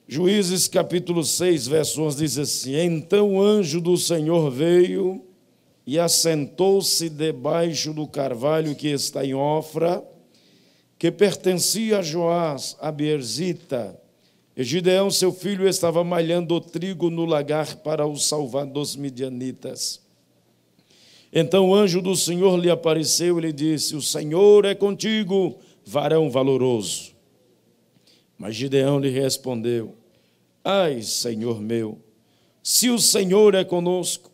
Juízes capítulo 6, verso 11 diz assim: Então o anjo do Senhor veio e assentou-se debaixo do carvalho que está em Ofra, que pertencia a Joás, a Beerzita. E Gideão, seu filho, estava malhando o trigo no lagar para o salvar dos midianitas. Então o anjo do Senhor lhe apareceu e lhe disse: O Senhor é contigo, varão valoroso. Mas Gideão lhe respondeu: Ai, Senhor meu, se o Senhor é conosco,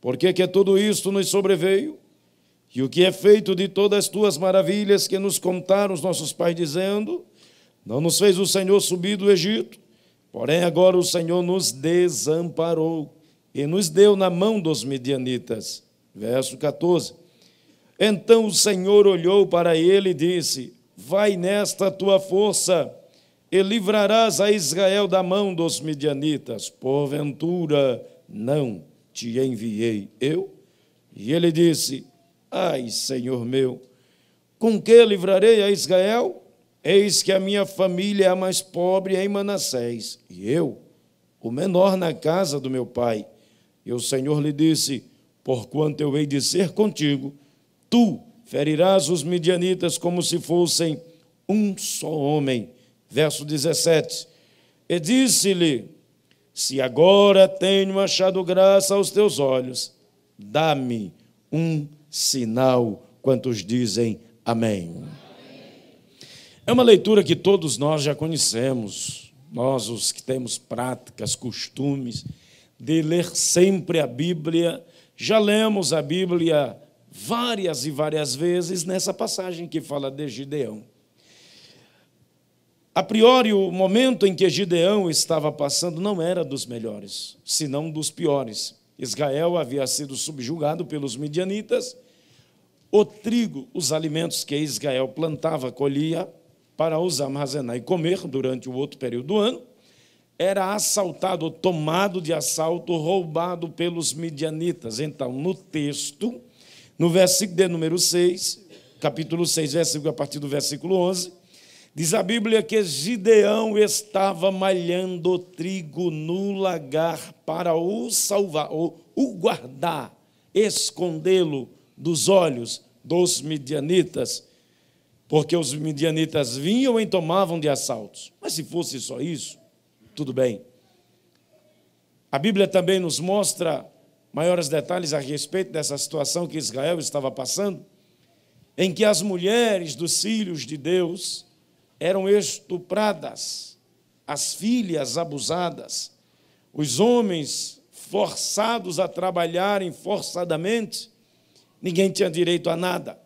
por que tudo isto nos sobreveio? E o que é feito de todas as tuas maravilhas que nos contaram os nossos pais, dizendo: Não nos fez o Senhor subir do Egito? Porém agora o Senhor nos desamparou e nos deu na mão dos midianitas. Verso 14. Então o Senhor olhou para ele e disse: Vai nesta tua força e livrarás a Israel da mão dos midianitas. Porventura não te enviei eu? E ele disse: Ai, Senhor meu, com que livrarei a Israel? Eis que a minha família é a mais pobre em Manassés, e eu, o menor na casa do meu pai. E o Senhor lhe disse: Porquanto eu hei de ser contigo, tu ferirás os midianitas como se fossem um só homem. Verso 17. E disse-lhe: Se agora tenho achado graça aos teus olhos, dá-me um sinal. Quantos dizem amém? É uma leitura que todos nós já conhecemos, nós os que temos práticas, costumes de ler sempre a Bíblia, já lemos a Bíblia várias e várias vezes nessa passagem que fala de Gideão. A priori, o momento em que Gideão estava passando não era dos melhores, senão dos piores. Israel havia sido subjugado pelos midianitas, o trigo, os alimentos que Israel plantava, colhia, para os armazenar e comer durante o outro período do ano, era assaltado, tomado de assalto, roubado pelos midianitas. Então, no texto, no versículo de número 6, capítulo 6, versículo, a partir do versículo 11, diz a Bíblia que Gideão estava malhando o trigo no lagar para o salvar, ou o guardar, escondê-lo dos olhos dos midianitas, porque os midianitas vinham e tomavam de assaltos. Mas se fosse só isso, tudo bem. A Bíblia também nos mostra maiores detalhes a respeito dessa situação que Israel estava passando, em que as mulheres dos filhos de Deus eram estupradas, as filhas abusadas, os homens forçados a trabalharem forçadamente, ninguém tinha direito a nada.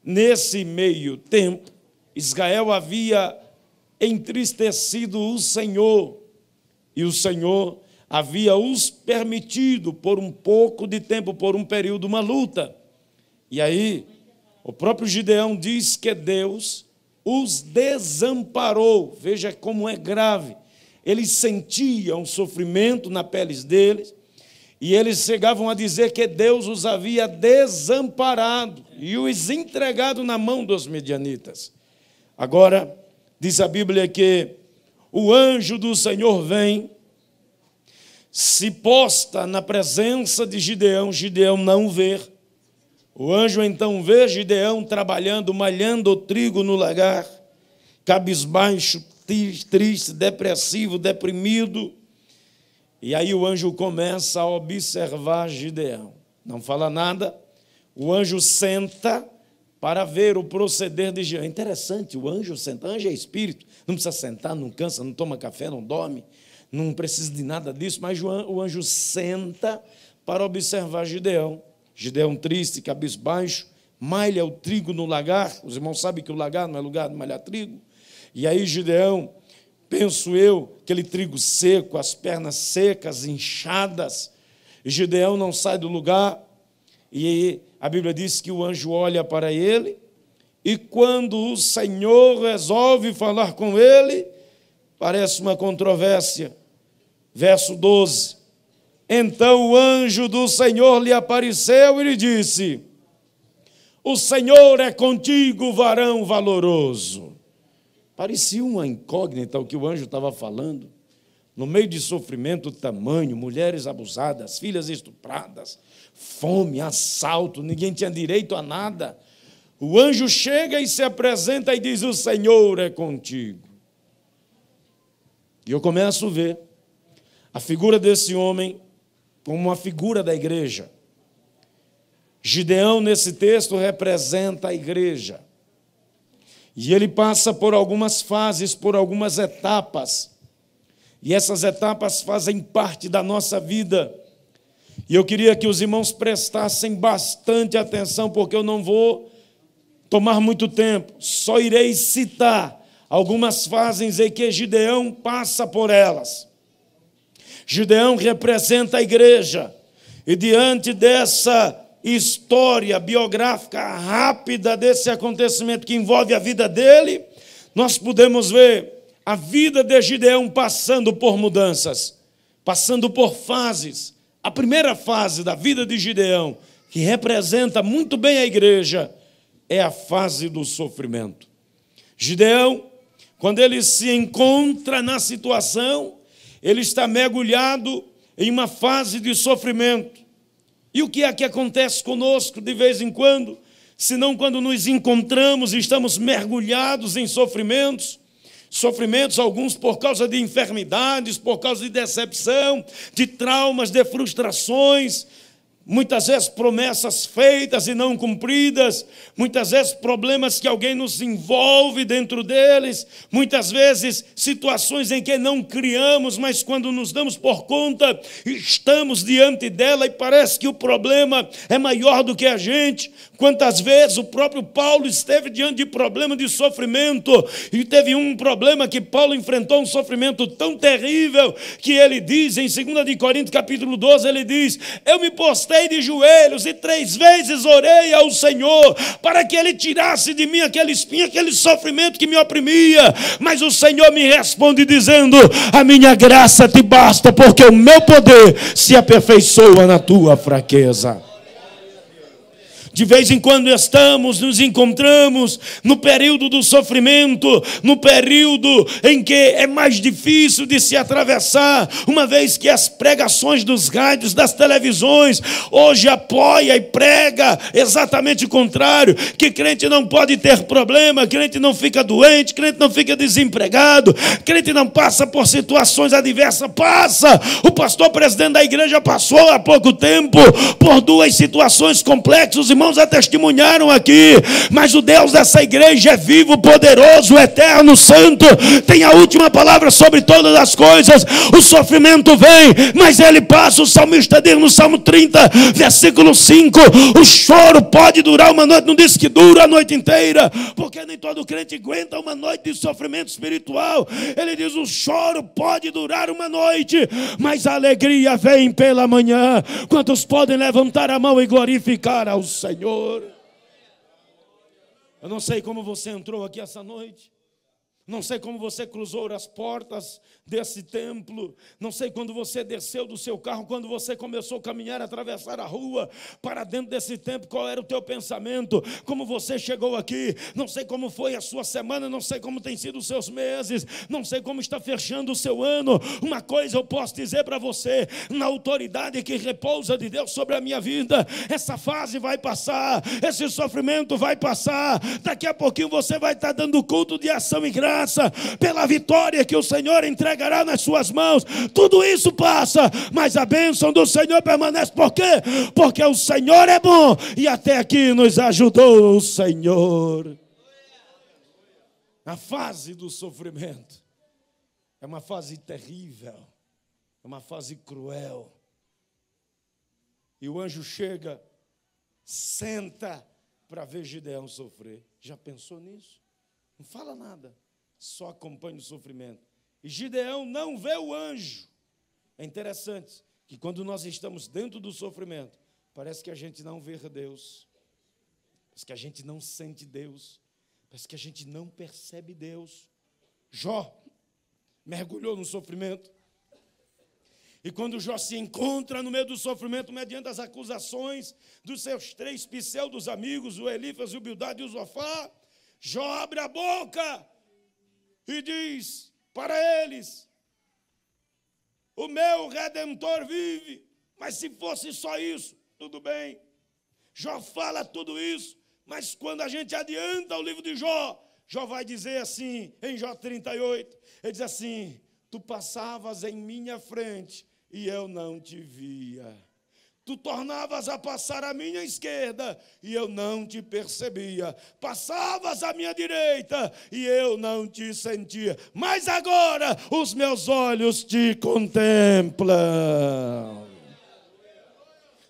Nesse meio tempo, Israel havia entristecido o Senhor, e o Senhor havia os permitido por um pouco de tempo, por um período, uma luta. E aí, o próprio Gideão diz que Deus os desamparou. Veja como é grave. Eles sentiam sofrimento na pele deles, e eles chegavam a dizer que Deus os havia desamparado e os entregado na mão dos midianitas. Agora, diz a Bíblia que o anjo do Senhor vem, se posta na presença de Gideão, Gideão não vê. O anjo então vê Gideão trabalhando, malhando o trigo no lagar, cabisbaixo, triste, depressivo, deprimido. E aí o anjo começa a observar Gideão. Não fala nada, o anjo senta para ver o proceder de Gideão. É interessante, o anjo senta, anjo é espírito, não precisa sentar, não cansa, não toma café, não dorme, não precisa de nada disso, mas o anjo senta para observar Gideão. Gideão triste, cabisbaixo, malha o trigo no lagar. Os irmãos sabem que o lagar não é lugar de malhar trigo. E aí Gideão, penso eu, aquele trigo seco, as pernas secas, inchadas, e Gideão não sai do lugar, e a Bíblia diz que o anjo olha para ele, e quando o Senhor resolve falar com ele, parece uma controvérsia. Verso 12. Então o anjo do Senhor lhe apareceu e lhe disse: O Senhor é contigo, varão valoroso. Parecia uma incógnita o que o anjo estava falando. No meio de sofrimento tamanho, mulheres abusadas, filhas estupradas, fome, assalto, ninguém tinha direito a nada. O anjo chega e se apresenta e diz: o Senhor é contigo. E eu começo a ver a figura desse homem como uma figura da igreja. Gideão, nesse texto, representa a igreja. E ele passa por algumas fases, por algumas etapas. E essas etapas fazem parte da nossa vida. E eu queria que os irmãos prestassem bastante atenção, porque eu não vou tomar muito tempo. Só irei citar algumas fases em que Gideão passa por elas. Gideão representa a igreja. E diante dessa história biográfica rápida desse acontecimento que envolve a vida dele, nós podemos ver a vida de Gideão passando por mudanças, passando por fases. A primeira fase da vida de Gideão, que representa muito bem a igreja, é a fase do sofrimento. Gideão, quando ele se encontra na situação, ele está mergulhado em uma fase de sofrimento. E o que é que acontece conosco de vez em quando? Senão quando nos encontramos e estamos mergulhados em sofrimentos, alguns por causa de enfermidades, por causa de decepção, de traumas, de frustrações, muitas vezes promessas feitas e não cumpridas, muitas vezes problemas que alguém nos envolve dentro deles, muitas vezes situações em que não criamos, mas quando nos damos por conta, estamos diante dela e parece que o problema é maior do que a gente. Quantas vezes o próprio Paulo esteve diante de problema de sofrimento, e teve um problema que Paulo enfrentou, um sofrimento tão terrível, que ele diz em 2 de Coríntios capítulo 12, ele diz: eu me postei de joelhos e 3 vezes orei ao Senhor, para que Ele tirasse de mim aquele espinho, aquele sofrimento que me oprimia, mas o Senhor me responde dizendo: a minha graça te basta, porque o meu poder se aperfeiçoa na tua fraqueza. De vez em quando nos encontramos no período do sofrimento, no período em que é mais difícil de se atravessar, uma vez que as pregações dos rádios, das televisões, hoje apoia e prega exatamente o contrário, que crente não pode ter problema, crente não fica doente, crente não fica desempregado, crente não passa por situações adversas. Passa! O pastor presidente da igreja passou há pouco tempo por 2 situações complexas. Os irmãos já testemunharam aqui, mas o Deus dessa igreja é vivo, poderoso, eterno, santo, tem a última palavra sobre todas as coisas. O sofrimento vem, mas ele passa. O salmista diz no Salmo 30, versículo 5, o choro pode durar uma noite, não diz que dura a noite inteira, porque nem todo crente aguenta uma noite de sofrimento espiritual. Ele diz: o choro pode durar uma noite, mas a alegria vem pela manhã. Quantos podem levantar a mão e glorificar ao Senhor? Eu não sei como você entrou aqui essa noite, não sei como você cruzou as portas desse templo, não sei quando você desceu do seu carro, quando você começou a caminhar, atravessar a rua para dentro desse templo, qual era o teu pensamento, como você chegou aqui, não sei como foi a sua semana, não sei como tem sido os seus meses, não sei como está fechando o seu ano. Uma coisa eu posso dizer para você, na autoridade que repousa de Deus sobre a minha vida, essa fase vai passar, esse sofrimento vai passar, daqui a pouquinho você vai estar dando culto de ação e graça, pela vitória que o Senhor entregará nas suas mãos. Tudo isso passa, mas a bênção do Senhor permanece. Por quê? Porque o Senhor é bom e até aqui nos ajudou o Senhor. A fase do sofrimento é uma fase terrível, é uma fase cruel. E o anjo chega, senta para ver Gideão sofrer. Já pensou nisso? Não fala nada, só acompanha o sofrimento. E Gideão não vê o anjo. É interessante que quando nós estamos dentro do sofrimento, parece que a gente não vê Deus, parece que a gente não sente Deus, parece que a gente não percebe Deus. Jó mergulhou no sofrimento. E quando Jó se encontra no meio do sofrimento, mediante as acusações dos seus 3 pseudos amigos, o Elifas, o Bildade e o Zofar, Jó abre a boca e diz para eles: o meu Redentor vive. Mas se fosse só isso, tudo bem. Jó fala tudo isso, mas quando a gente adianta o livro de Jó, Jó vai dizer assim, em Jó 38, ele diz assim: tu passavas em minha frente e eu não te via. Tu tornavas a passar à minha esquerda e eu não te percebia. Passavas à minha direita e eu não te sentia. Mas agora os meus olhos te contemplam.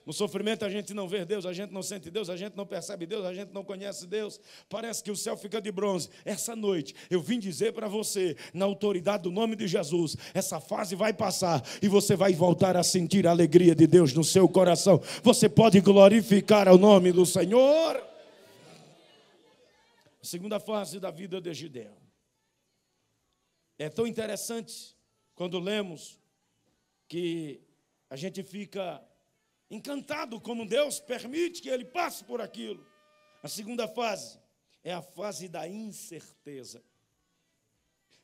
No sofrimento a gente não vê Deus, a gente não sente Deus, a gente não percebe Deus, a gente não conhece Deus. Parece que o céu fica de bronze. Essa noite eu vim dizer para você, na autoridade do nome de Jesus, essa fase vai passar e você vai voltar a sentir a alegria de Deus no seu coração. Você pode glorificar o nome do Senhor. A segunda fase da vida de Gideão. É tão interessante quando lemos que a gente fica encantado como Deus permite que ele passe por aquilo. A segunda fase é a fase da incerteza.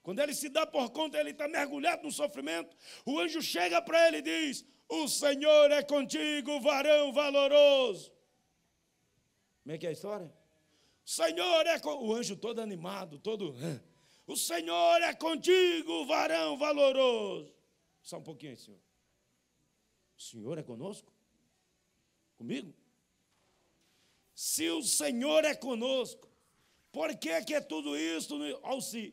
Quando ele se dá por conta, ele está mergulhado no sofrimento, o anjo chega para ele e diz: o Senhor é contigo, varão valoroso. Como é que é a história? O Senhor é o anjo todo animado, todo... O Senhor é contigo, varão valoroso. Só um pouquinho aí, Senhor. O Senhor é conosco? Comigo? Se o Senhor é conosco, por que é tudo isso?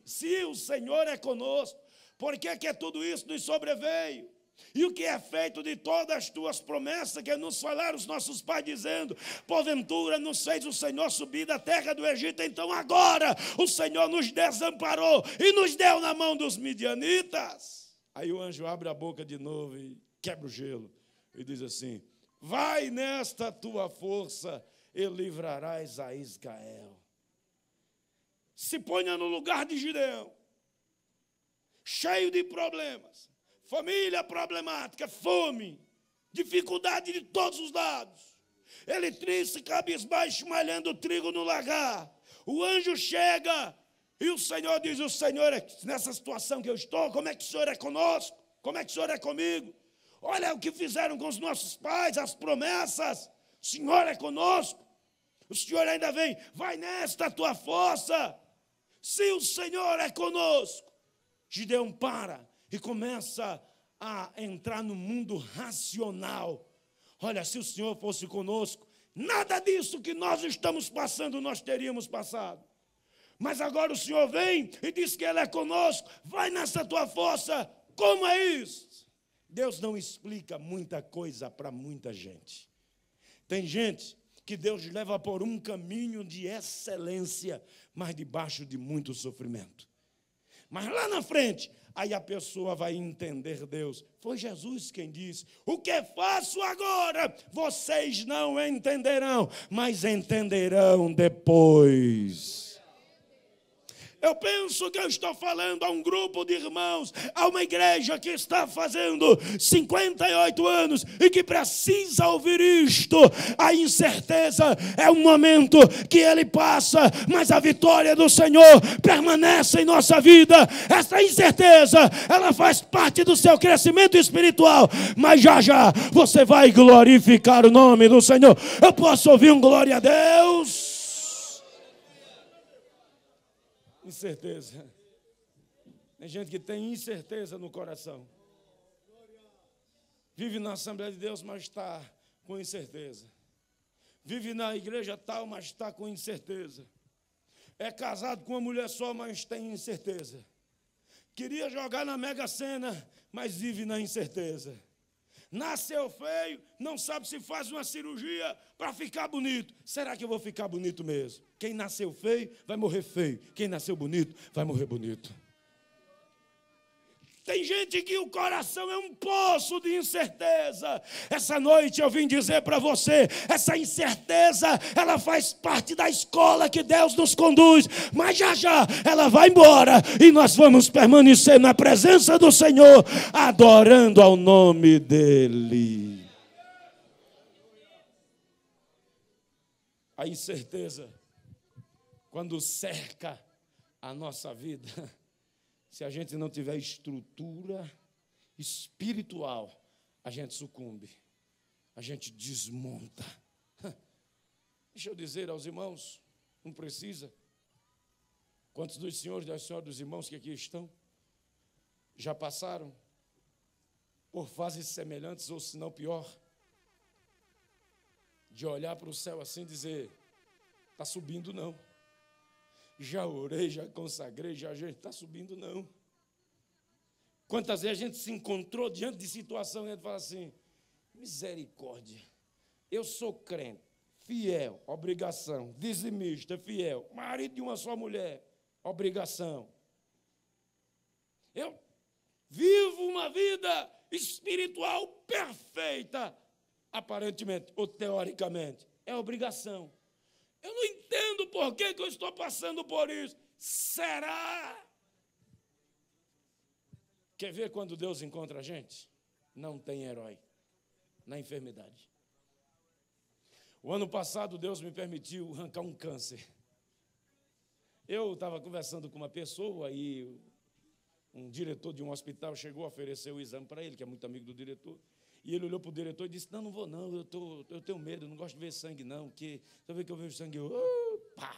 Se o Senhor é conosco, por que é tudo isso nos sobreveio? E o que é feito de todas as tuas promessas que nos falaram os nossos pais, dizendo: porventura nos fez o Senhor subir da terra do Egito, então agora o Senhor nos desamparou e nos deu na mão dos midianitas. Aí o anjo abre a boca de novo e quebra o gelo e diz assim: vai nesta tua força e livrarás a Israel. Se ponha no lugar de Gideão, cheio de problemas, família problemática, fome, dificuldade de todos os lados. Ele triste, cabisbaixo, malhando trigo no lagar. O anjo chega e o Senhor diz: o Senhor, nessa situação que eu estou, como é que o Senhor é conosco? Como é que o Senhor é comigo? Olha o que fizeram com os nossos pais, as promessas. O Senhor é conosco. O Senhor ainda vem: vai nesta tua força. Se o Senhor é conosco. Gideão para e começa a entrar no mundo racional. Olha, se o Senhor fosse conosco, nada disso que nós estamos passando nós teríamos passado. Mas agora o Senhor vem e diz que Ele é conosco. Vai nessa tua força. Como é isso? Deus não explica muita coisa para muita gente. Tem gente que Deus leva por um caminho de excelência, mas debaixo de muito sofrimento. Mas lá na frente, aí a pessoa vai entender Deus. Foi Jesus quem disse: o que faço agora, vocês não entenderão, mas entenderão depois. Eu penso que eu estou falando a um grupo de irmãos, a uma igreja que está fazendo 58 anos e que precisa ouvir isto. A incerteza é um momento que ele passa, mas a vitória do Senhor permanece em nossa vida. Essa incerteza, ela faz parte do seu crescimento espiritual, mas já já você vai glorificar o nome do Senhor. Eu posso ouvir um glória a Deus? Incerteza. Tem gente que tem incerteza no coração. Vive na Assembleia de Deus, mas está com incerteza. Vive na igreja tal, mas está com incerteza. É casado com uma mulher só, mas tem incerteza. Queria jogar na Mega Sena, mas vive na incerteza. Nasceu feio, não sabe se faz uma cirurgia para ficar bonito. Será que eu vou ficar bonito mesmo? Quem nasceu feio vai morrer feio. Quem nasceu bonito vai morrer bonito. Tem gente que o coração é um poço de incerteza. Essa noite eu vim dizer para você, essa incerteza, ela faz parte da escola que Deus nos conduz, mas já já ela vai embora e nós vamos permanecer na presença do Senhor, adorando ao nome dEle. A incerteza, quando cerca a nossa vida, se a gente não tiver estrutura espiritual, a gente sucumbe, a gente desmonta. Deixa eu dizer aos irmãos, não precisa. Quantos dos senhores e das senhoras dos irmãos que aqui estão já passaram por fases semelhantes, ou se não pior, de olhar para o céu assim e dizer, está subindo não. Já orei, já consagrei, já a gente está subindo não. Quantas vezes a gente se encontrou diante de situação e a gente fala assim, misericórdia, eu sou crente, fiel, obrigação, dizimista, fiel, marido de uma só mulher, obrigação. Eu vivo uma vida espiritual perfeita, aparentemente ou teoricamente, é obrigação. Eu não entendo por que eu estou passando por isso. Será? Quer ver quando Deus encontra a gente? Não tem herói na enfermidade. O ano passado, Deus me permitiu arrancar um câncer. Eu estava conversando com uma pessoa e um diretor de um hospital chegou a oferecer o exame para ele, que é muito amigo do diretor. E ele olhou para o diretor e disse, não vou não, eu tenho medo, eu não gosto de ver sangue não, porque toda vez que eu vejo sangue, pá.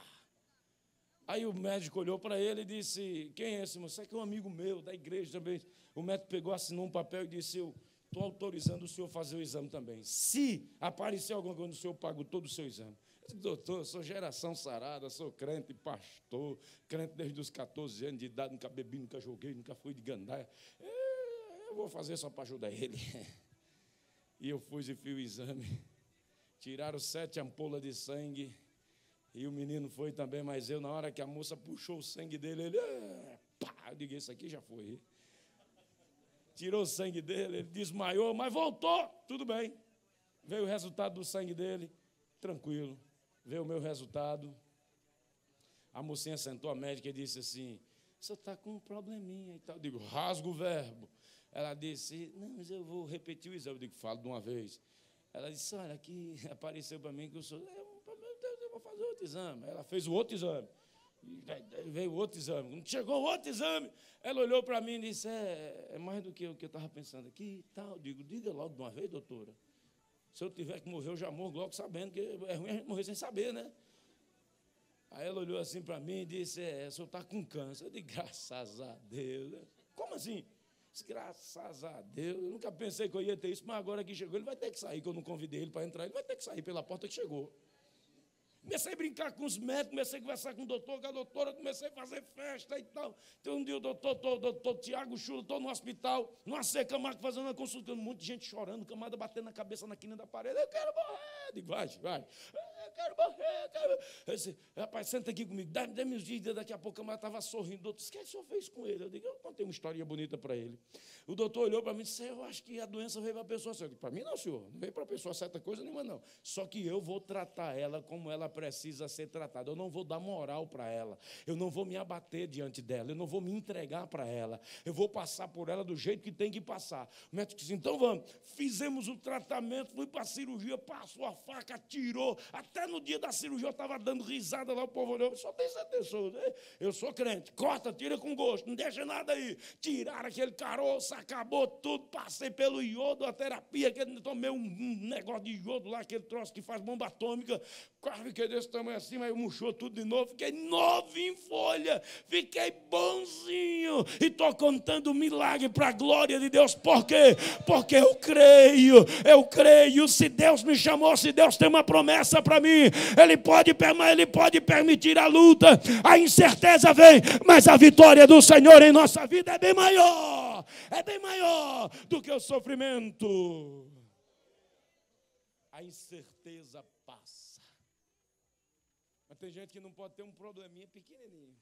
Aí o médico olhou para ele e disse, quem é esse moço? Você é que é um amigo meu, da igreja também. O médico pegou, assinou um papel e disse, eu estou autorizando o senhor a fazer o exame também. Se aparecer alguma coisa, o senhor paga todo o seu exame. Eu disse, doutor, eu sou geração sarada, sou crente, pastor, crente desde os 14 anos de idade, nunca bebi, nunca joguei, nunca fui de gandaia. Eu vou fazer só para ajudar ele. E eu fui e fiz o exame, tiraram 7 ampolas de sangue, e o menino foi também, mas eu, na hora que a moça puxou o sangue dele, ele, pá, eu digo, isso aqui já foi. Tirou o sangue dele, ele desmaiou, mas voltou, tudo bem. Veio o resultado do sangue dele, tranquilo. Veio o meu resultado. A mocinha sentou, a médica, e disse assim, você está com um probleminha e tal. Eu digo, rasga o verbo. Ela disse, não, mas eu vou repetir o exame. Eu digo, falo de uma vez. Ela disse, olha, aqui apareceu para mim que eu sou... Meu Deus, eu vou fazer outro exame. Ela fez o outro exame. Veio outro exame. Quando chegou o outro exame, ela olhou para mim e disse, é mais do que o que eu estava pensando aqui e tal. Eu digo, diga logo de uma vez, doutora. Se eu tiver que morrer, eu já morro logo sabendo, que é ruim a gente morrer sem saber, né? Aí ela olhou assim para mim e disse, o senhor está com câncer. Eu digo, graças a Deus. Como assim? Graças a Deus, eu nunca pensei que eu ia ter isso, mas agora que chegou, ele vai ter que sair, que eu não convidei ele para entrar, ele vai ter que sair pela porta que chegou. Comecei a brincar com os médicos, comecei a conversar com o doutor, com a doutora, comecei a fazer festa e tal. Então, um dia o doutor Tiago Chulo, estou no hospital, numa seca, Marco fazendo uma consulta, um monte de gente chorando, camada batendo na cabeça na quina da parede, eu quero morrer. Digo, vai, eu quero morrer, Eu disse, rapaz, senta aqui comigo, dá-me os dias, daqui a pouco a camada estava sorrindo, o doutor disse, o que o senhor fez com ele? Eu digo, eu contei uma historinha bonita para ele. O doutor olhou para mim e disse, eu acho que a doença veio para a pessoa certa. Para mim não, senhor, não veio para a pessoa certa coisa nenhuma não, só que eu vou tratar ela como ela precisa ser tratada, eu não vou dar moral para ela, eu não vou me abater diante dela, eu não vou me entregar para ela, eu vou passar por ela do jeito que tem que passar. O médico disse, então vamos, fizemos o tratamento, fui para a cirurgia, passou a faca, tirou, até no dia da cirurgia eu estava dando risada lá, o povo olhou, só tem 7 pessoas, né? Eu sou crente, corta, tira com gosto, não deixa nada aí, tiraram aquele caroço, acabou tudo, passei pelo iodo, a terapia, tomei um negócio de iodo lá, aquele troço que faz bomba atômica, quase fiquei desse tamanho assim, mas murchou tudo de novo, fiquei novo em folha, fiquei bonzinho, e estou contando o milagre para a glória de Deus. Por quê? Porque eu creio, se Deus me chamou, se Deus tem uma promessa para mim, Ele pode permitir a luta, a incerteza vem, mas a vitória do Senhor em nossa vida é bem maior do que o sofrimento. A incerteza passa. Mas tem gente que não pode ter um probleminha pequenininho.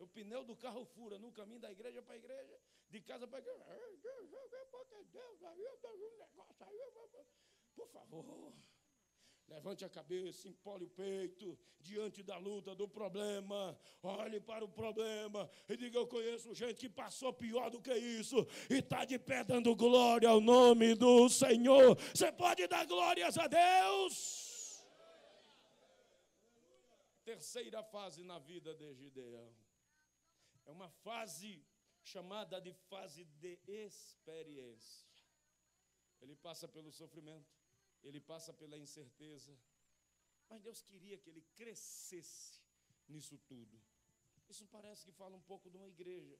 O pneu do carro fura no caminho da igreja para a igreja, de casa para a igreja. Por favor, levante a cabeça, empole o peito diante da luta, do problema. Olhe para o problema e diga: eu conheço gente que passou pior do que isso e está de pé dando glória ao nome do Senhor. Você pode dar glórias a Deus? Terceira fase na vida de Gideão. É uma fase chamada de fase de experiência. Ele passa pelo sofrimento, ele passa pela incerteza, mas Deus queria que ele crescesse nisso tudo. Isso parece que fala um pouco de uma igreja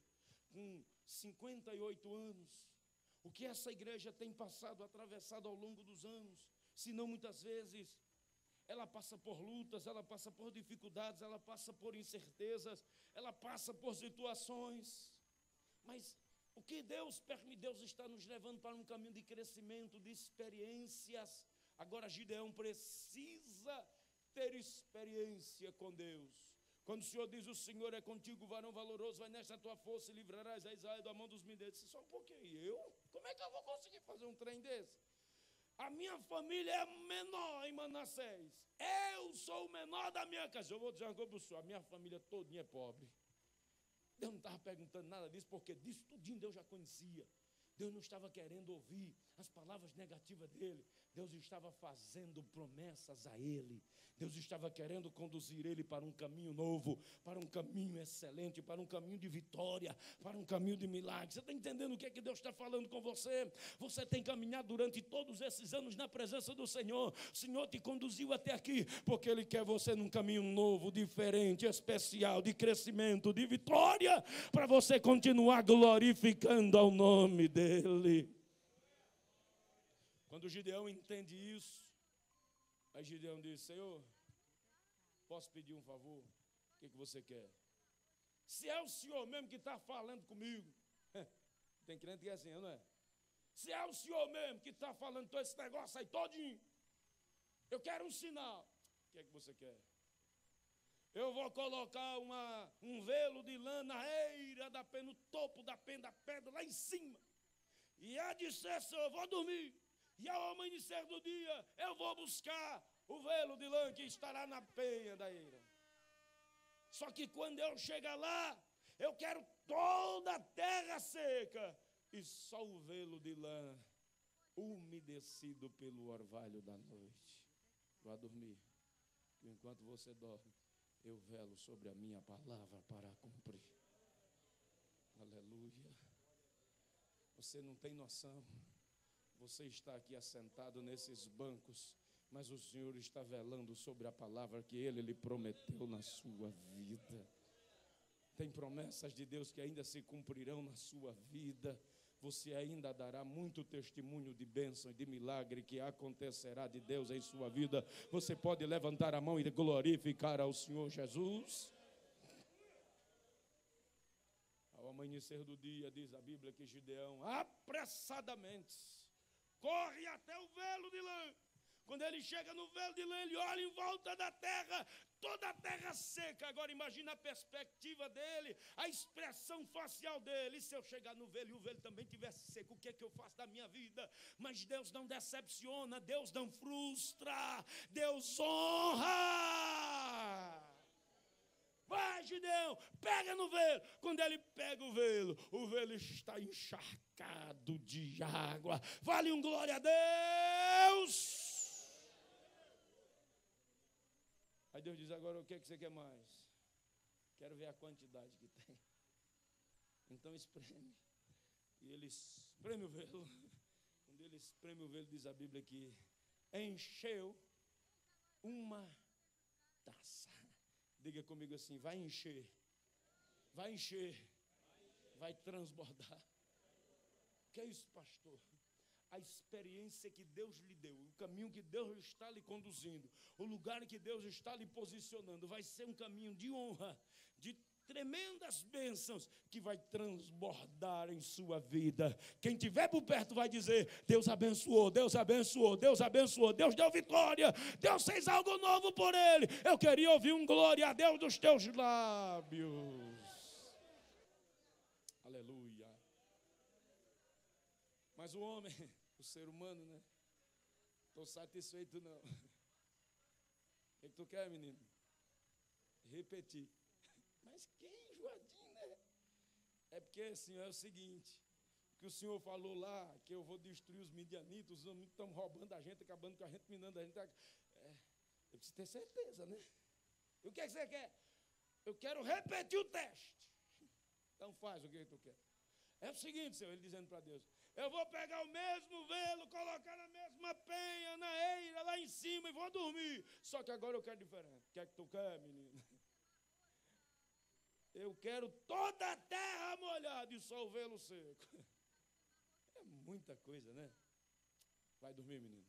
com 58 anos. O que essa igreja tem passado, atravessado ao longo dos anos, se não muitas vezes. Ela passa por lutas, ela passa por dificuldades, ela passa por incertezas, ela passa por situações. Mas o que Deus permite, Deus está nos levando para um caminho de crescimento, de experiências. Agora Gideão precisa ter experiência com Deus. Quando o Senhor diz: o Senhor é contigo, varão valoroso, vai nesta tua força e livrarás a Israel da mão dos midianitas. Só um pouquinho, eu? Como é que eu vou conseguir fazer um trem desse? A minha família é menor em Manassés. Eu sou o menor da minha casa. Eu vou dizer uma coisa para o senhor: a minha família todinha é pobre. Deus não estava perguntando nada disso, porque disso tudinho Deus já conhecia. Deus não estava querendo ouvir as palavras negativas dele. Deus estava fazendo promessas a ele. Deus estava querendo conduzir ele para um caminho novo, para um caminho excelente, para um caminho de vitória, para um caminho de milagre. Você está entendendo o que é que Deus está falando com você? Você tem caminhado durante todos esses anos na presença do Senhor. O Senhor te conduziu até aqui, porque Ele quer você num caminho novo, diferente, especial, de crescimento, de vitória, para você continuar glorificando ao nome dEle. Quando Gideão entende isso, aí Gideão diz: Senhor, posso pedir um favor? O que você quer? Se é o Senhor mesmo que está falando comigo, tem crente que é assim, não é? Se é o Senhor mesmo que está falando todo esse negócio aí todinho, eu quero um sinal. O que é que você quer? Eu vou colocar um velo de lã na eira da pedra, no topo da pedra, lá em cima. E a disser: Senhor, eu vou dormir. E ao amanhecer do dia, eu vou buscar o velo de lã que estará na penha da eira. Só que quando eu chegar lá, eu quero toda a terra seca e só o velo de lã umedecido pelo orvalho da noite. Vá dormir. Enquanto você dorme, eu velo sobre a minha palavra para cumprir. Aleluia. Você não tem noção. Você está aqui assentado nesses bancos, mas o Senhor está velando sobre a palavra que Ele lhe prometeu na sua vida. Tem promessas de Deus que ainda se cumprirão na sua vida. Você ainda dará muito testemunho de bênção e de milagre que acontecerá de Deus em sua vida. Você pode levantar a mão e glorificar ao Senhor Jesus. Ao amanhecer do dia, diz a Bíblia que Gideão apressadamente corre até o velo de lã. Quando ele chega no velo de lã, ele olha em volta da terra, toda a terra seca. Agora imagina a perspectiva dele, a expressão facial dele. E se eu chegar no velo e o velo também tivesse seco, o que é que eu faço da minha vida? Mas Deus não decepciona, Deus não frustra, Deus honra. Vai, Gideão, pega no velo. Quando ele pega o velo está encharcado de água. Vale um glória a Deus. Aí Deus diz: agora o que você quer mais? Quero ver a quantidade que tem. Então espreme. E ele espreme o velo. Quando ele espreme o velo, diz a Bíblia que encheu uma taça. Diga comigo assim: vai encher, vai encher, vai transbordar. O que é isso, pastor? A experiência que Deus lhe deu, o caminho que Deus está lhe conduzindo, o lugar que Deus está lhe posicionando, vai ser um caminho de honra, de tremendas bênçãos que vai transbordar em sua vida. Quem estiver por perto vai dizer: Deus abençoou, Deus abençoou, Deus abençoou, Deus deu vitória, Deus fez algo novo por ele. Eu queria ouvir um glória a Deus dos teus lábios. Aleluia. Mas o homem, o ser humano, né? Estou satisfeito não. O que tu quer, menino? Repetir. Mas que enjoadinho, né? É porque, assim, é o seguinte, que o Senhor falou lá, que eu vou destruir os midianitas, os homens estão roubando a gente, acabando com a gente, minando a gente. Eu preciso ter certeza, né? E o que é que você quer? Eu quero repetir o teste. Então faz o que tu quer. É o seguinte, Senhor, ele dizendo para Deus, eu vou pegar o mesmo velo, colocar na mesma penha, na eira, lá em cima e vou dormir. Só que agora eu quero diferente. O que é que tu quer, menino? Eu quero toda a terra molhada e só o velo seco. É muita coisa, né? Vai dormir, menino.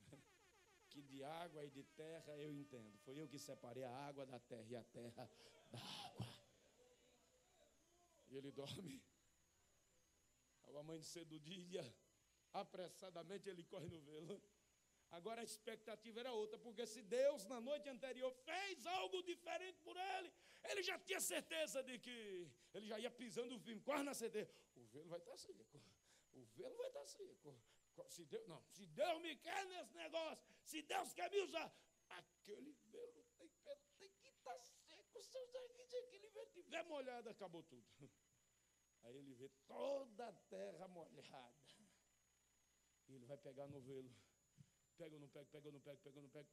Que de água e de terra eu entendo. Foi eu que separei a água da terra e a terra da água. E ele dorme. Ao amanhecer do dia, apressadamente ele corre no velo. Agora a expectativa era outra, porque se Deus na noite anterior fez algo diferente por ele, ele já tinha certeza de que ele já ia pisando firme, quase na certeza. O velo vai estar seco. O velo vai estar seco. Se Deus me quer nesse negócio, se Deus quer me usar, aquele velo tem que estar seco. Se aquele velo estiver molhado, acabou tudo. Aí ele vê toda a terra molhada. E ele vai pegar no velo. Pega ou não pega, pega ou não pega, pega ou não pega,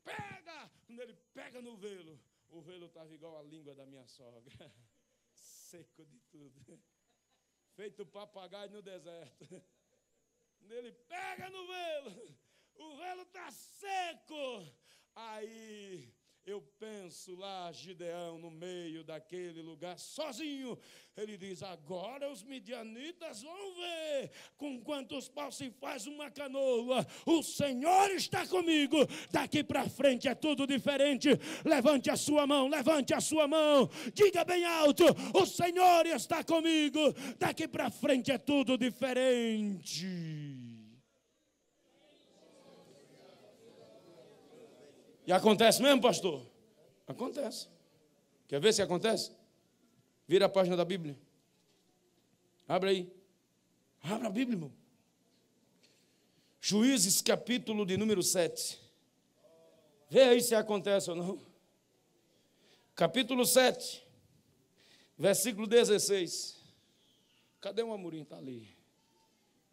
pega. Quando ele pega no velo, o velo estava igual a língua da minha sogra. Seco de tudo. Feito papagaio no deserto. Quando ele pega no velo, o velo está seco. Aí eu penso lá, Gideão, no meio daquele lugar, sozinho. Ele diz, agora os midianitas vão ver com quantos paus se faz uma canoa. O Senhor está comigo. Daqui para frente é tudo diferente. Levante a sua mão, levante a sua mão. Diga bem alto, o Senhor está comigo. Daqui para frente é tudo diferente. E acontece mesmo, pastor? Acontece. Quer ver se acontece? Vira a página da Bíblia. Abre aí. Abra a Bíblia, irmão. Juízes, capítulo de número 7. Vê aí se acontece ou não. Capítulo 7, versículo 16. Cadê o Amorim? Está ali.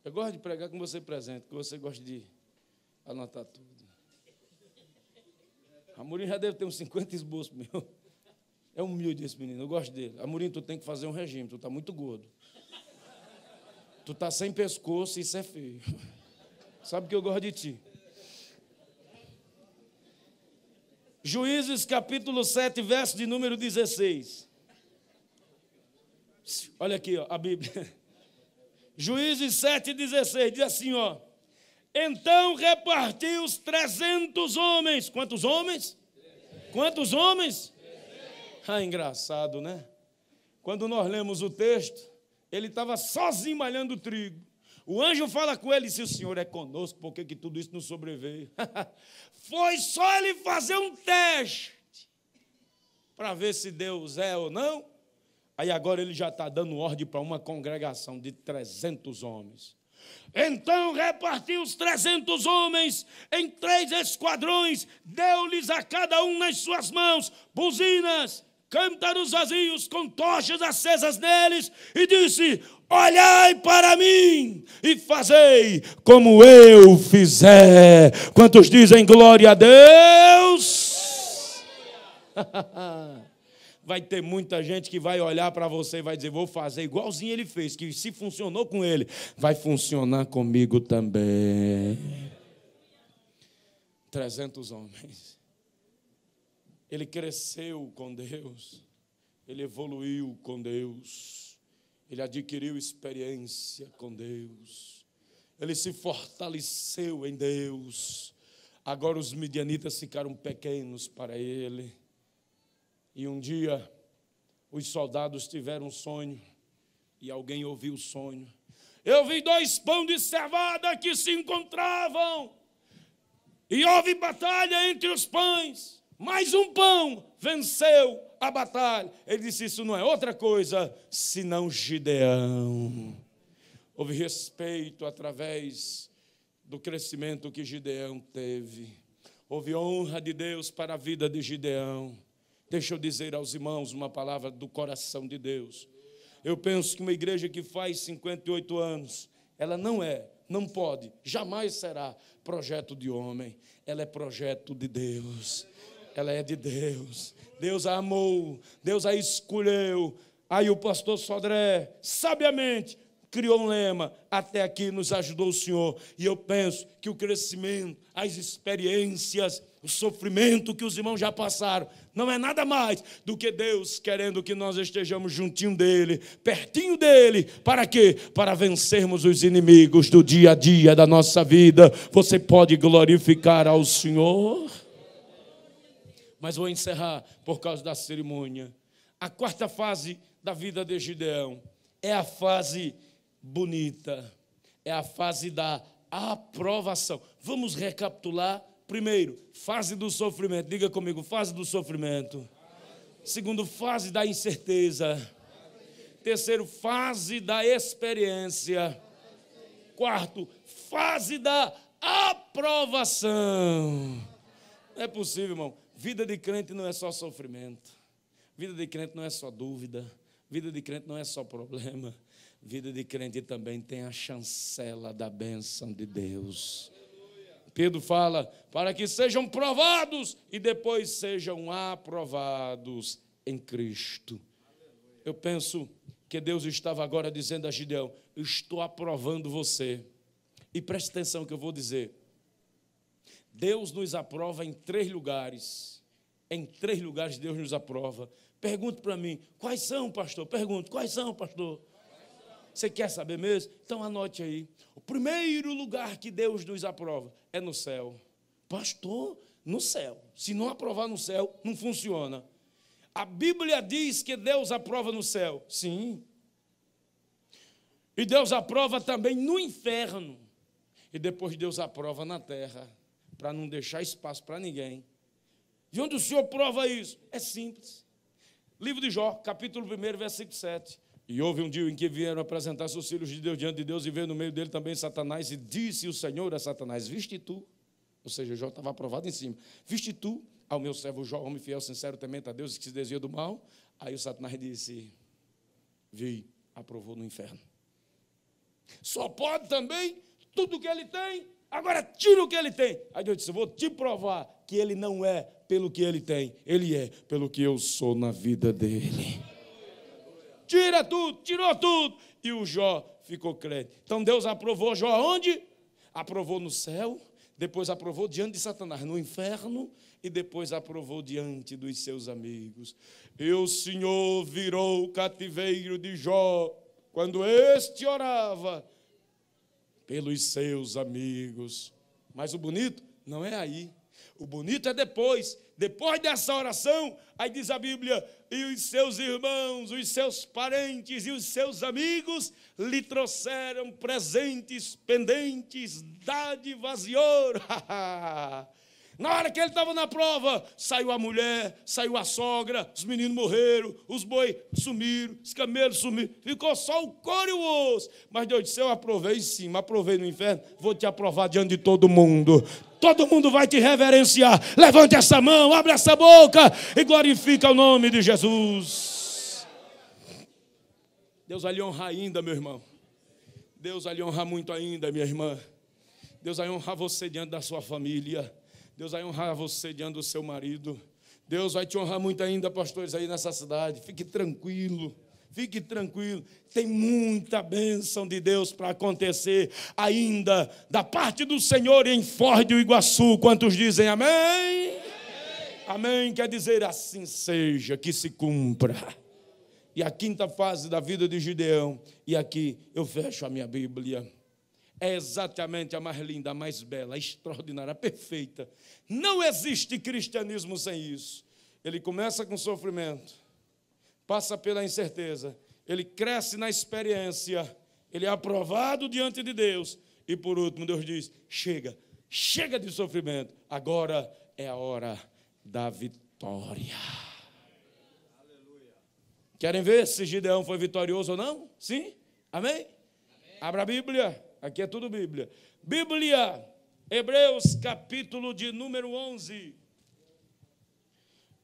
Eu gosto de pregar com você presente, que você gosta de anotar tudo. Amorim já deve ter uns 50 esboços, meu. É humilde esse menino, eu gosto dele. Amorim, tu tem que fazer um regime, tu está muito gordo. Tu está sem pescoço e isso é feio. Sabe que eu gosto de ti. Juízes, capítulo 7, verso de número 16. Olha aqui, ó, a Bíblia. Juízes 7, 16, diz assim, ó. Então repartiu os 300 homens. Quantos homens? Quantos homens? Engraçado, né? Quando nós lemos o texto, ele estava sozinho malhando trigo. O anjo fala com ele, se o Senhor é conosco, por que tudo isso não sobreveio? Foi só ele fazer um teste para ver se Deus é ou não. Aí agora ele já está dando ordem para uma congregação de 300 homens. Então repartiu os 300 homens em 3 esquadrões, deu-lhes a cada um nas suas mãos buzinas, cântaros vazios com tochas acesas neles, e disse, olhai para mim e fazei como eu fizer. Quantos dizem glória a Deus? Vai ter muita gente que vai olhar para você e vai dizer, vou fazer igualzinho ele fez, que se funcionou com ele, vai funcionar comigo também. 300 homens. Ele cresceu com Deus, ele evoluiu com Deus, ele adquiriu experiência com Deus, ele se fortaleceu em Deus. Agora os midianitas ficaram pequenos para ele. E um dia, os soldados tiveram um sonho, e alguém ouviu o sonho. Eu vi 2 pães de cevada que se encontravam, e houve batalha entre os pães, mas um pão venceu a batalha. Ele disse, isso não é outra coisa senão Gideão. Houve respeito através do crescimento que Gideão teve. Houve honra de Deus para a vida de Gideão. Deixa eu dizer aos irmãos uma palavra do coração de Deus. Eu penso que uma igreja que faz 58 anos, ela não pode, jamais será projeto de homem. Ela é projeto de Deus. Ela é de Deus. Deus a amou, Deus a escolheu. Aí o pastor Sodré, sabiamente, criou um lema, até aqui nos ajudou o Senhor. E eu penso que o crescimento, as experiências, o sofrimento que os irmãos já passaram, não é nada mais do que Deus querendo que nós estejamos juntinho dEle, pertinho dEle. Para quê? Para vencermos os inimigos do dia a dia da nossa vida. Você pode glorificar ao Senhor? Mas vou encerrar por causa da cerimônia. A quarta fase da vida de Gideão é a fase bonita, é a fase da aprovação. Vamos recapitular. Primeiro, fase do sofrimento. Diga comigo, fase do sofrimento. Segundo, fase da incerteza. Terceiro, fase da experiência. Quarto, fase da aprovação. Não é possível, irmão. Vida de crente não é só sofrimento. Vida de crente não é só dúvida. Vida de crente não é só problema. Vida de crente também tem a chancela da bênção de Deus. Pedro fala, para que sejam provados e depois sejam aprovados em Cristo. Eu penso que Deus estava agora dizendo a Gideão, eu estou aprovando você. E preste atenção que eu vou dizer. Deus nos aprova em 3 lugares. Em 3 lugares Deus nos aprova. Pergunte para mim, quais são, pastor? Pergunto, quais são, pastor? Você quer saber mesmo? Então anote aí. O primeiro lugar que Deus nos aprova é no céu. Pastor, no céu. Se não aprovar no céu, não funciona. A Bíblia diz que Deus aprova no céu. Sim. E Deus aprova também no inferno. E depois Deus aprova na terra, para não deixar espaço para ninguém. De onde o Senhor prova isso? É simples. Livro de Jó, capítulo 1, versículo 7. E houve um dia em que vieram apresentar seus filhos de Deus diante de Deus, e veio no meio dele também Satanás, e disse o Senhor a Satanás, viste tu, ou seja, Jó estava aprovado em cima, viste tu ao meu servo Jó, homem fiel, sincero, temente a Deus, e que se desvia do mal? Aí o Satanás disse, vi, aprovou no inferno. Só pode também tudo que ele tem, agora tira o que ele tem. Aí Deus disse, vou te provar que ele não é pelo que ele tem, ele é pelo que eu sou na vida dele. Tira tudo, tirou tudo. E o Jó ficou crente. Então Deus aprovou Jó aonde? Aprovou no céu, depois aprovou diante de Satanás no inferno, e depois aprovou diante dos seus amigos. E o Senhor virou o cativeiro de Jó, quando este orava pelos seus amigos. Mas o bonito não é aí. O bonito é depois dessa oração, aí diz a Bíblia, e os seus irmãos, os seus parentes e os seus amigos lhe trouxeram presentes, pendentes, dádivas e ouro. Na hora que ele estava na prova, saiu a mulher, saiu a sogra, os meninos morreram, os boi sumiram, os camelos sumiram, ficou só o couro e o osso. Mas Deus disse, eu aprovei sim, aprovei no inferno, vou te aprovar diante de todo mundo. Todo mundo vai te reverenciar. Levante essa mão, abre essa boca e glorifica o nome de Jesus. Deus vai lhe honrar ainda, meu irmão. Deus vai lhe honrar muito ainda, minha irmã. Deus vai honrar você diante da sua família. Deus vai honrar você diante do seu marido. Deus vai te honrar muito ainda, pastores, aí nessa cidade. Fique tranquilo. Fique tranquilo, tem muita bênção de Deus para acontecer ainda da parte do Senhor em Foz do Iguaçu. Quantos dizem amém? Amém? Amém quer dizer assim seja, que se cumpra. E a quinta fase da vida de Gideão, e aqui eu fecho a minha Bíblia, é exatamente a mais linda, a mais bela, a extraordinária, a perfeita. Não existe cristianismo sem isso. Ele começa com sofrimento, passa pela incerteza, ele cresce na experiência, ele é aprovado diante de Deus, e por último Deus diz, chega de sofrimento, agora é a hora da vitória. Querem ver se Gideão foi vitorioso ou não? Sim? Amém? Abra a Bíblia. Aqui é tudo Bíblia. Bíblia, Hebreus capítulo de número 11.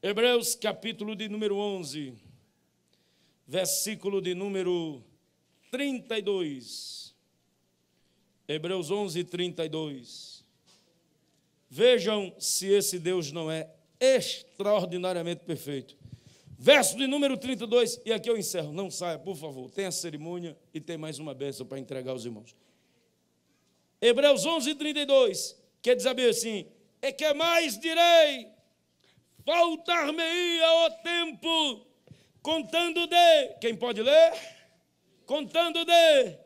Hebreus capítulo de número 11. Versículo de número 32. Hebreus 11, 32. Vejam se esse Deus não é extraordinariamente perfeito. Verso de número 32, e aqui eu encerro. Não saia, por favor. Tem a cerimônia e tem mais uma bênção para entregar aos irmãos. Hebreus 11, 32, quer dizer assim: e que mais direi? Faltar-me-ia o tempo, contando de... Quem pode ler? Contando de...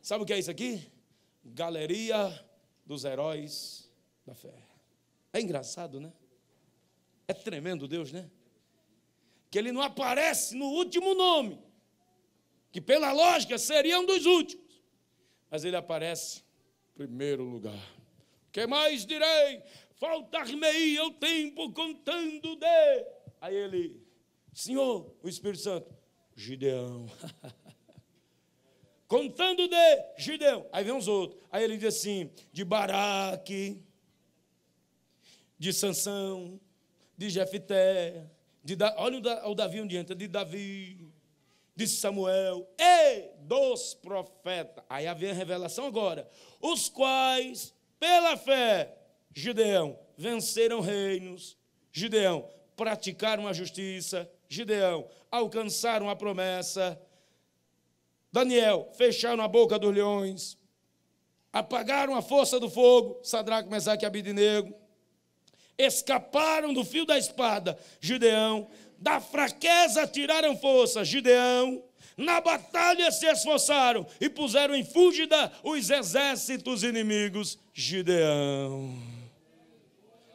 Sabe o que é isso aqui? Galeria dos heróis da fé. É engraçado, né? É tremendo Deus, né? Que ele não aparece no último nome, que pela lógica seria um dos últimos, mas ele aparece em primeiro lugar. Que mais direi? Faltar-me-ia o tempo contando de... Aí ele, Senhor, o Espírito Santo, Gideão. Contando de Gideão. Aí vem os outros. Aí ele diz assim, de Baraque, de Sansão, de Jefité, olha o Davi onde entra, de Davi, de Samuel e dos profetas. Aí vem a revelação agora. Os quais, pela fé, Gideão, venceram reinos. Gideão, praticaram a justiça. Gideão, alcançaram a promessa. Daniel, fecharam a boca dos leões. Apagaram a força do fogo. Sadraque, Mesaque e Abednego. Escaparam do fio da espada. Gideão, da fraqueza tiraram força. Gideão, na batalha se esforçaram e puseram em fúgida os exércitos inimigos. Gideão.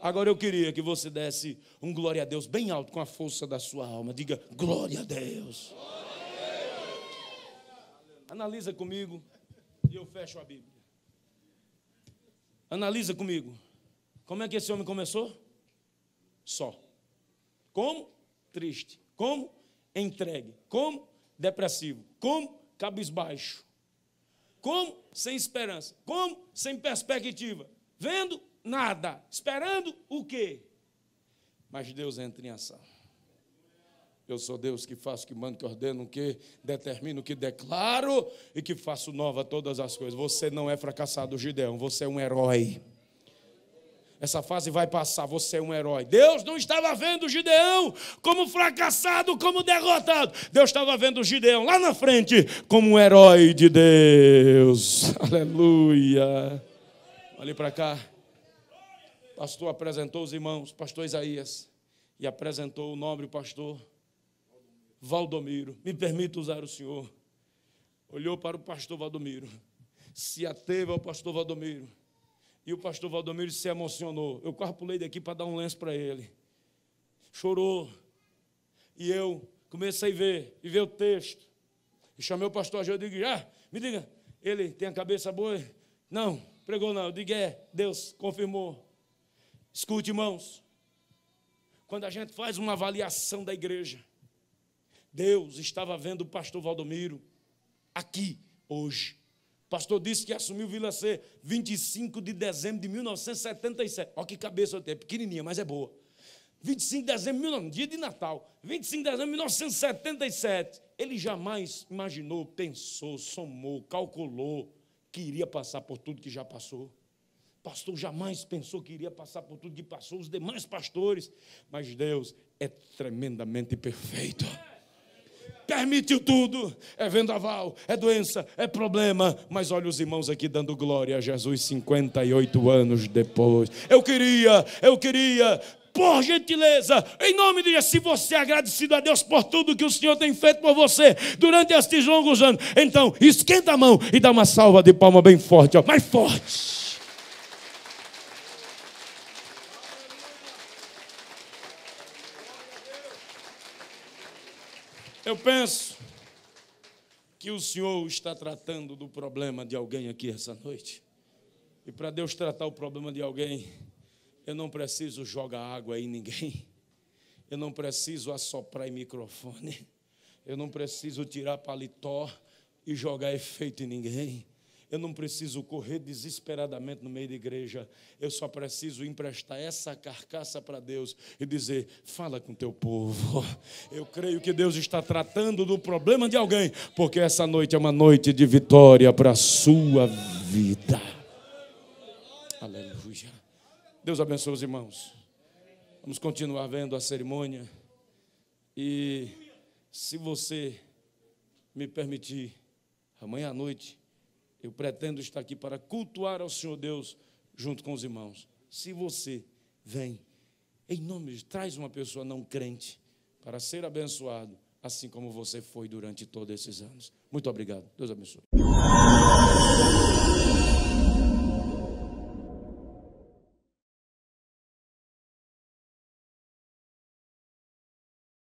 Agora eu queria que você desse um glória a Deus bem alto com a força da sua alma. Diga, glória a Deus. Analisa comigo e eu fecho a Bíblia. Analisa comigo. Como é que esse homem começou? Só. Como? Triste. Como? Entregue. Como? Depressivo. Como? Cabisbaixo. Como? Sem esperança. Como? Sem perspectiva. Vendo? Nada. Esperando o quê? Mas Deus entra em ação. Eu sou Deus que faço, que mando, que ordeno, que determino, que declaro e que faço nova todas as coisas. Você não é fracassado, Gideão, você é um herói. Essa fase vai passar, você é um herói. Deus não estava vendo Gideão como fracassado, como derrotado. Deus estava vendo Gideão lá na frente como um herói de Deus. Aleluia. Olhe para cá. O pastor apresentou os irmãos, pastor Isaías, e apresentou o nobre pastor Valdomiro. Me permita usar o senhor. Olhou para o pastor Valdomiro, se ateve ao pastor Valdomiro, e o pastor Valdomiro se emocionou. Eu quase pulei daqui para dar um lenço para ele. Chorou. E eu comecei a ver o texto. E chamei o pastor Ageu e digo, me diga, ele tem a cabeça boa? Não, pregou não. Eu digo, Deus confirmou. Escute, irmãos, quando a gente faz uma avaliação da igreja, Deus estava vendo o pastor Valdomiro aqui, hoje. O pastor disse que assumiu Vila C 25 de dezembro de 1977. Olha que cabeça eu tenho, pequenininha, mas é boa. 25 de dezembro, dia de Natal. 25 de dezembro de 1977. Ele jamais imaginou, pensou, somou, calculou que iria passar por tudo que já passou. O pastor jamais pensou que iria passar por tudo que passou, os demais pastores. Mas Deus é tremendamente perfeito. Permitiu tudo, é vendaval, é doença, é problema, mas olha os irmãos aqui dando glória a Jesus 58 anos depois. Eu queria, por gentileza, em nome de Jesus, se você é agradecido a Deus por tudo que o Senhor tem feito por você durante estes longos anos, então esquenta a mão e dá uma salva de palma bem forte, ó, mais forte. Eu penso que o Senhor está tratando do problema de alguém aqui essa noite. E para Deus tratar o problema de alguém, eu não preciso jogar água em ninguém. Eu não preciso assoprar em microfone. Eu não preciso tirar paletó e jogar efeito em ninguém. Eu não preciso correr desesperadamente no meio da igreja. Eu só preciso emprestar essa carcaça para Deus e dizer: fala com teu povo. Eu creio que Deus está tratando do problema de alguém, porque essa noite é uma noite de vitória para a sua vida. Aleluia. Deus abençoe os irmãos. Vamos continuar vendo a cerimônia. E se você me permitir, amanhã à noite eu pretendo estar aqui para cultuar ao Senhor Deus junto com os irmãos. Se você vem, em nome de traz uma pessoa não crente para ser abençoado, assim como você foi durante todos esses anos. Muito obrigado. Deus abençoe.